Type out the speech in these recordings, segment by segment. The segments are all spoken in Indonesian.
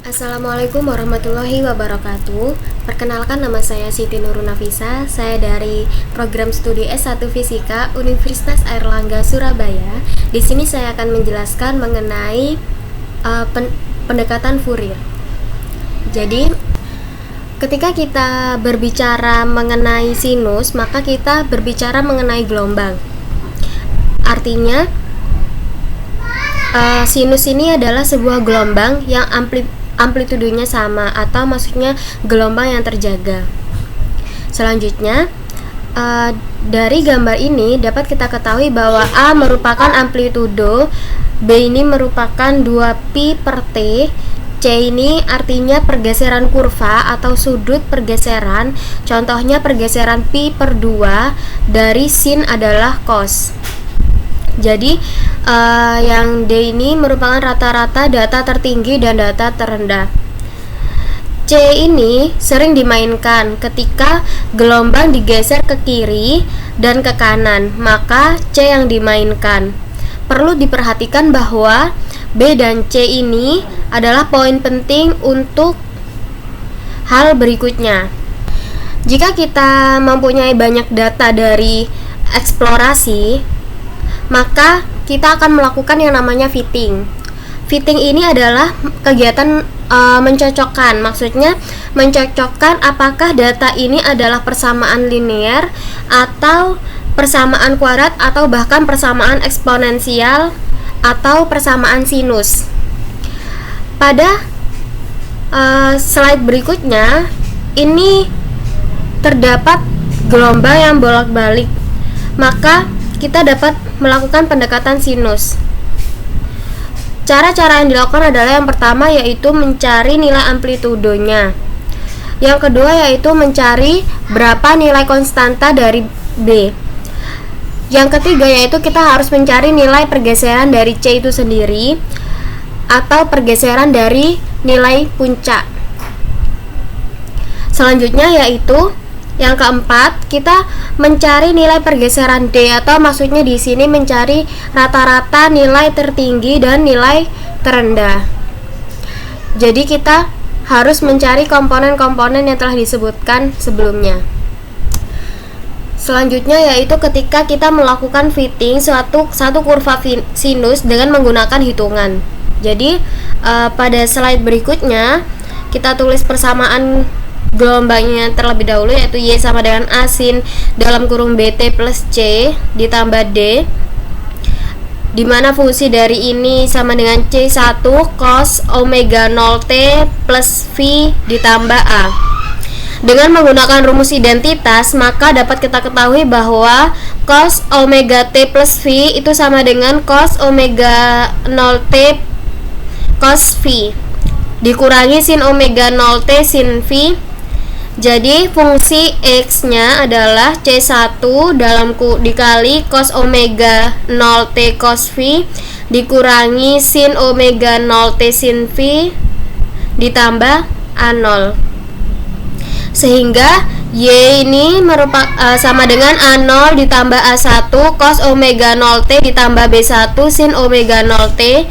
Assalamualaikum warahmatullahi wabarakatuh. Perkenalkan, nama saya Siti Nurul Nafisa. Saya dari program studi S1 Fisika Universitas Airlangga Surabaya. Di sini saya akan menjelaskan mengenai pendekatan Fourier. Jadi, ketika kita berbicara mengenai sinus, maka kita berbicara mengenai gelombang. Artinya, sinus ini adalah sebuah gelombang yang amplitudenya sama, atau maksudnya gelombang yang terjaga. Selanjutnya, dari gambar ini dapat kita ketahui bahwa A merupakan amplitudo, B ini merupakan 2pi per T, C ini artinya pergeseran kurva atau sudut pergeseran, contohnya pergeseran pi per 2, dari sin adalah cos. Jadi yang D ini merupakan rata-rata data tertinggi dan data terendah. C ini sering dimainkan ketika gelombang digeser ke kiri dan ke kanan, maka C yang dimainkan. Perlu diperhatikan bahwa B dan C ini adalah poin penting untuk hal berikutnya. Jika kita mempunyai banyak data dari eksplorasi, maka kita akan melakukan yang namanya fitting. Fitting ini adalah kegiatan mencocokkan, maksudnya mencocokkan apakah data ini adalah persamaan linear atau persamaan kuadrat atau bahkan persamaan eksponensial atau persamaan sinus. Pada slide berikutnya ini terdapat gelombang yang bolak-balik, maka kita dapat melakukan pendekatan sinus. Cara-cara yang dilakukan adalah yang pertama yaitu mencari nilai amplitudonya. Yang kedua yaitu mencari berapa nilai konstanta dari B. Yang ketiga yaitu kita harus mencari nilai pergeseran dari C itu sendiri atau pergeseran dari nilai puncak. Selanjutnya yaitu yang keempat, kita mencari nilai pergeseran D, atau maksudnya di sini mencari rata-rata nilai tertinggi dan nilai terendah. Jadi kita harus mencari komponen-komponen yang telah disebutkan sebelumnya. Selanjutnya yaitu ketika kita melakukan fitting satu kurva sinus dengan menggunakan hitungan. Jadi pada slide berikutnya kita tulis persamaan gelombangnya terlebih dahulu, yaitu Y sama dengan A sin dalam kurung BT plus C ditambah D, dimana fungsi dari ini sama dengan C1 cos omega 0 T plus V ditambah A. Dengan menggunakan rumus identitas, maka dapat kita ketahui bahwa cos omega T plus V itu sama dengan cos omega 0 T cos V dikurangi sin omega 0 T sin V. Jadi fungsi X-nya adalah C1 dikali cos omega 0 T cos V dikurangi sin omega 0 T sin V ditambah A0. Sehingga Y ini sama dengan A0 ditambah A1 cos omega 0 T ditambah B1 sin omega 0 T,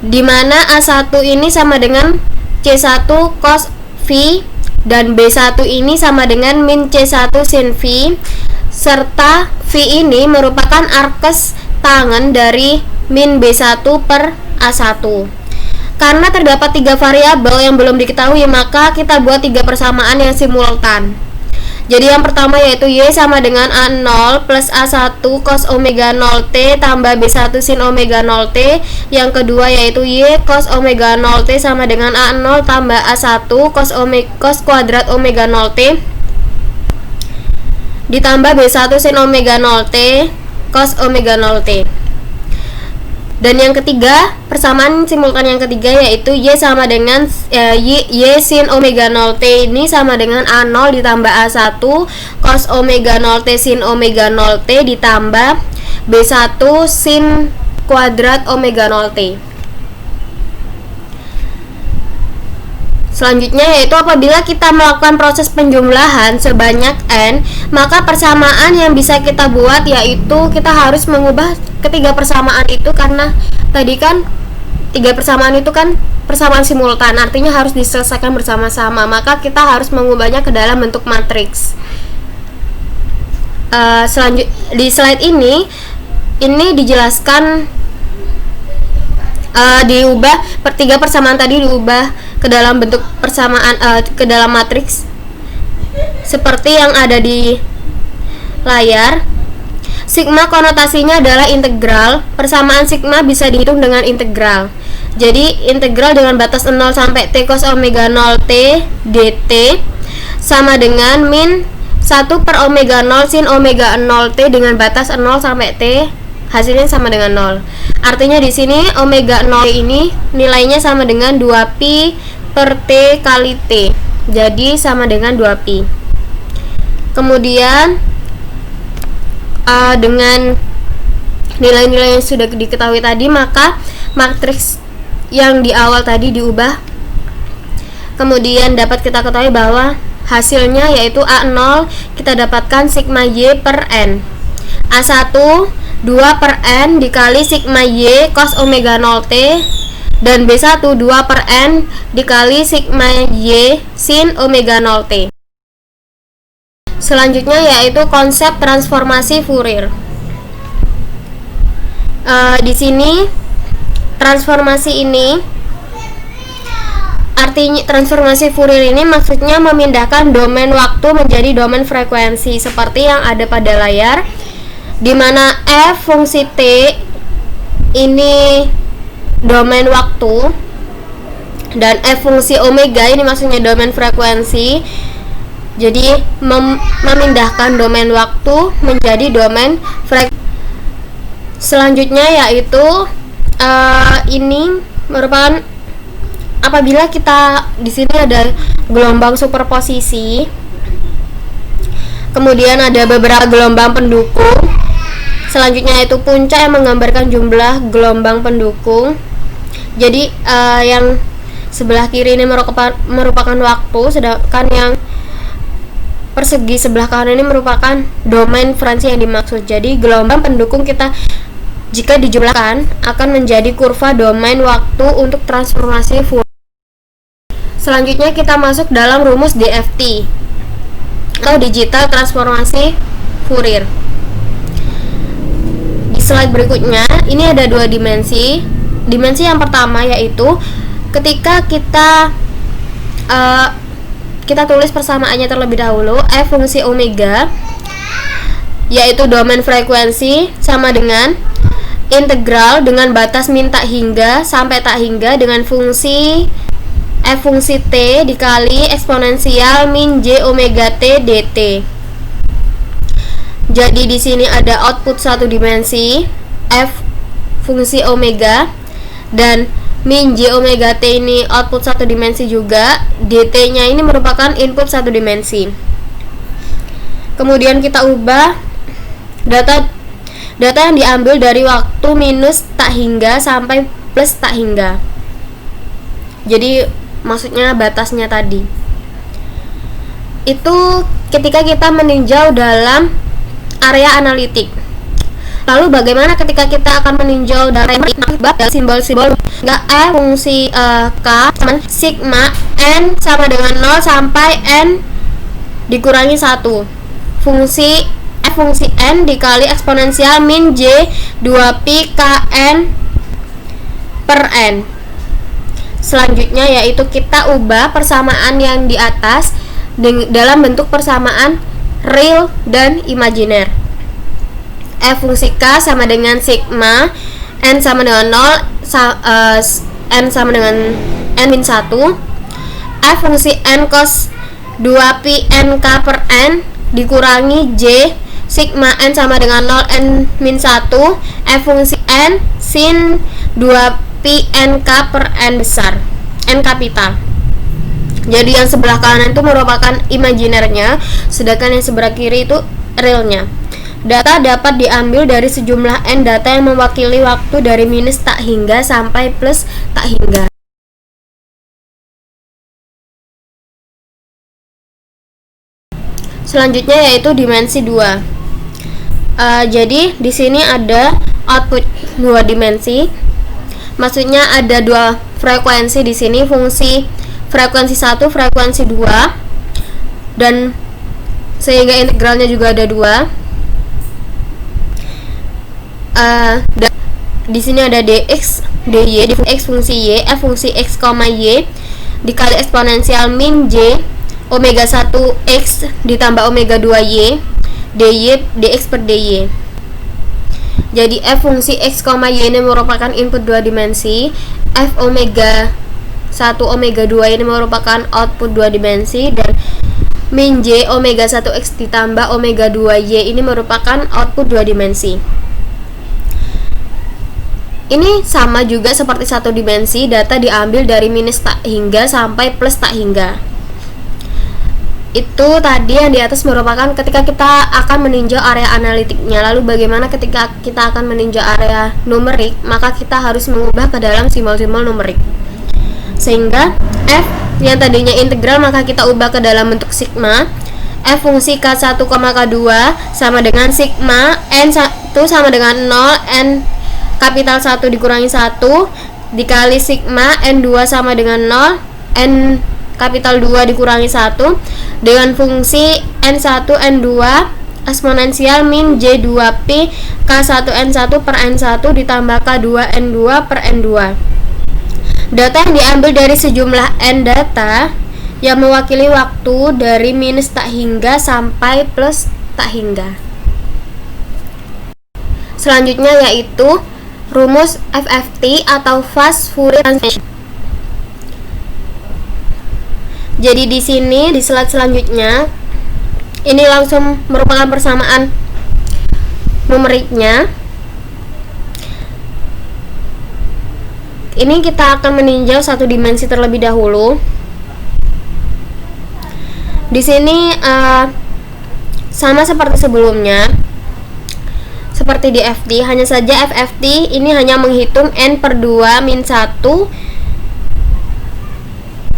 dimana A1 ini sama dengan C1 cos V dan B1 ini sama dengan min C1 sin V, serta V ini merupakan arkes tangen dari min B1 per A1. Karena terdapat 3 variabel yang belum diketahui, maka kita buat 3 persamaan yang simultan. Jadi yang pertama yaitu Y sama dengan A0 plus A1 cos omega 0 T tambah B1 sin omega 0 T. Yang kedua yaitu Y cos omega 0 T sama dengan A0 tambah A1 cos kuadrat omega 0 T ditambah B1 sin omega 0 T cos omega 0 T. Dan yang ketiga, persamaan simultan yang ketiga yaitu Y sama dengan Y sin omega 0 T ini sama dengan A0 ditambah A1 cos omega 0 T sin omega 0 T ditambah B1 sin kuadrat omega 0 T. Selanjutnya yaitu apabila kita melakukan proses penjumlahan sebanyak n, maka persamaan yang bisa kita buat yaitu kita harus mengubah ketiga persamaan itu, karena tadi kan tiga persamaan itu kan persamaan simultan, artinya harus diselesaikan bersama-sama, maka kita harus mengubahnya ke dalam bentuk matriks. Di slide ini dijelaskan diubah tiga persamaan tadi diubah ke dalam bentuk persamaan ke dalam matriks seperti yang ada di layar. Sigma konotasinya adalah integral. Persamaan sigma bisa dihitung dengan integral. Jadi integral dengan batas 0 sampai t cos omega 0 t dt sama dengan min 1 per omega 0 sin omega 0 t dengan batas 0 sampai t, hasilnya sama dengan 0. Artinya di sini omega 0 ini nilainya sama dengan 2pi per t kali t. Jadi sama dengan 2pi. Kemudian dengan nilai-nilai yang sudah diketahui tadi, maka matriks yang di awal tadi diubah. Kemudian dapat kita ketahui bahwa hasilnya yaitu A0 kita dapatkan sigma y per n. A1 2 per n dikali sigma y cos omega 0 t, dan B1 2 per n dikali sigma y sin omega 0 t. Selanjutnya yaitu konsep transformasi Fourier. Di sini transformasi Fourier ini maksudnya memindahkan domain waktu menjadi domain frekuensi seperti yang ada pada layar, di mana f fungsi t ini domain waktu dan f fungsi omega ini maksudnya domain frekuensi. Jadi memindahkan domain waktu menjadi domain frekuensi. Selanjutnya yaitu ini merupakan apabila kita di sini ada gelombang superposisi, kemudian ada beberapa gelombang pendukung. Selanjutnya yaitu puncak yang menggambarkan jumlah gelombang pendukung. Jadi yang sebelah kiri ini merupakan waktu, sedangkan yang persegi sebelah kanan ini merupakan domain frekuensi yang dimaksud. Jadi gelombang pendukung kita jika dijumlahkan akan menjadi kurva domain waktu untuk transformasi Fourier. Selanjutnya kita masuk dalam rumus DFT atau digital transformasi Fourier. Di slide berikutnya ini ada dua dimensi. Dimensi yang pertama yaitu ketika kita tulis persamaannya terlebih dahulu. F fungsi omega yaitu domain frekuensi sama dengan integral dengan batas min tak hingga sampai tak hingga dengan fungsi f fungsi t dikali eksponensial min j omega t dt. Jadi di sini ada output satu dimensi f fungsi omega dan min j omega t ini output satu dimensi juga, dt nya ini merupakan input satu dimensi. Kemudian kita ubah data yang diambil dari waktu minus tak hingga sampai plus tak hingga. Jadi maksudnya batasnya tadi itu ketika kita meninjau dalam area analitik. Lalu bagaimana ketika kita akan meninjau dalam simbol-simbol nggak fungsi k sama sigma n sama dengan 0 sampai n dikurangi 1 fungsi f fungsi n dikali eksponensial min j 2pi kn per n. Selanjutnya yaitu kita ubah persamaan yang di atas dalam bentuk persamaan real dan imajiner. F fungsi k sama dengan sigma n sama dengan 0 n sama dengan n min 1 f fungsi n cos 2pi nk per n dikurangi j sigma n sama dengan 0 n min 1 f fungsi n sin 2pi nk per n besar n kapital. Jadi yang sebelah kanan itu merupakan imajinernya, sedangkan yang sebelah kiri itu realnya. Data dapat diambil dari sejumlah n data yang mewakili waktu dari minus tak hingga sampai plus tak hingga. Selanjutnya yaitu dimensi 2. Jadi di sini ada output dua dimensi. Maksudnya ada dua frekuensi di sini fungsi frekuensi 1, frekuensi 2, dan sehingga integralnya juga ada 2. Dan di sini ada dx, dy, x fungsi y, f fungsi x, y dikali eksponensial min j omega 1 x ditambah omega 2 y dy dx per dy. Jadi f fungsi x, y ini merupakan input 2 dimensi, f omega 1 omega 2 ini merupakan output 2 dimensi, dan min j omega 1 x ditambah omega 2 y ini merupakan output 2 dimensi. Ini sama juga seperti satu dimensi, data diambil dari minus tak hingga sampai plus tak hingga. Itu tadi yang di atas merupakan ketika kita akan meninjau area analitiknya. Lalu bagaimana ketika kita akan meninjau area numerik, maka kita harus mengubah ke dalam simbol-simbol numerik. Sehingga f yang tadinya integral maka kita ubah ke dalam bentuk sigma. F fungsi K1, K2 sama dengan sigma N1 sama dengan 0, N kapital 1 dikurangi 1 dikali sigma N2 sama dengan 0, N kapital 2 dikurangi 1 dengan fungsi N1 N2 eksponensial min J2P K1 N1 per N1 ditambah K2 N2 per N2. Data yang diambil dari sejumlah N data yang mewakili waktu dari minus tak hingga sampai plus tak hingga. Selanjutnya yaitu rumus FFT atau Fast Fourier Transform. Jadi di sini di slide selanjutnya ini langsung merupakan persamaan numeriknya. Ini kita akan meninjau satu dimensi terlebih dahulu. Di sini sama seperti sebelumnya. Seperti di FT, hanya saja FFT ini hanya menghitung N per 2 min 1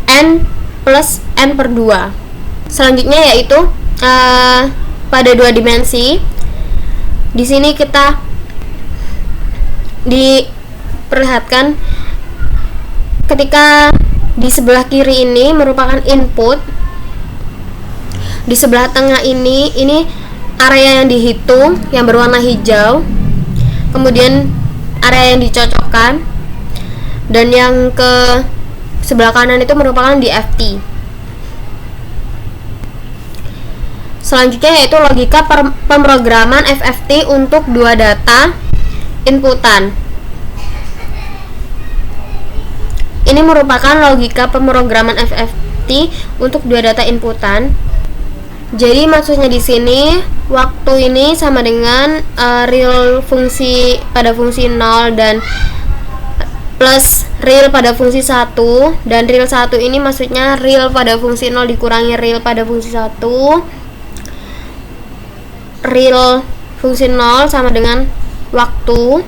N plus N per 2. Selanjutnya yaitu pada 2 dimensi. Di sini kita diperlihatkan ketika di sebelah kiri ini merupakan input, di sebelah tengah ini area yang dihitung yang berwarna hijau, kemudian area yang dicocokkan, dan yang ke sebelah kanan itu merupakan DFT. Selanjutnya yaitu logika pemrograman FFT untuk dua data inputan. Ini merupakan logika pemrograman FFT untuk dua data inputan. Jadi maksudnya di sini waktu ini sama dengan real fungsi pada fungsi 0 dan plus real pada fungsi 1, dan real 1 ini maksudnya real pada fungsi 0 dikurangi real pada fungsi 1. Real fungsi 0 sama dengan waktu,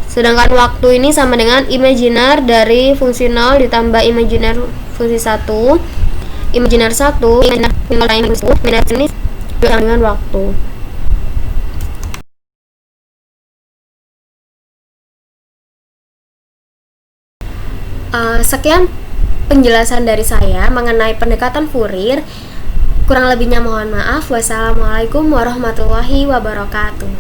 sedangkan waktu ini sama dengan imaginer dari fungsi 0 ditambah imaginer fungsi 1. Imaginer 1 imaginer ini sama dengan waktu. Sekian penjelasan dari saya mengenai pendekatan Fourier. Kurang lebihnya mohon maaf. Wassalamualaikum warahmatullahi wabarakatuh.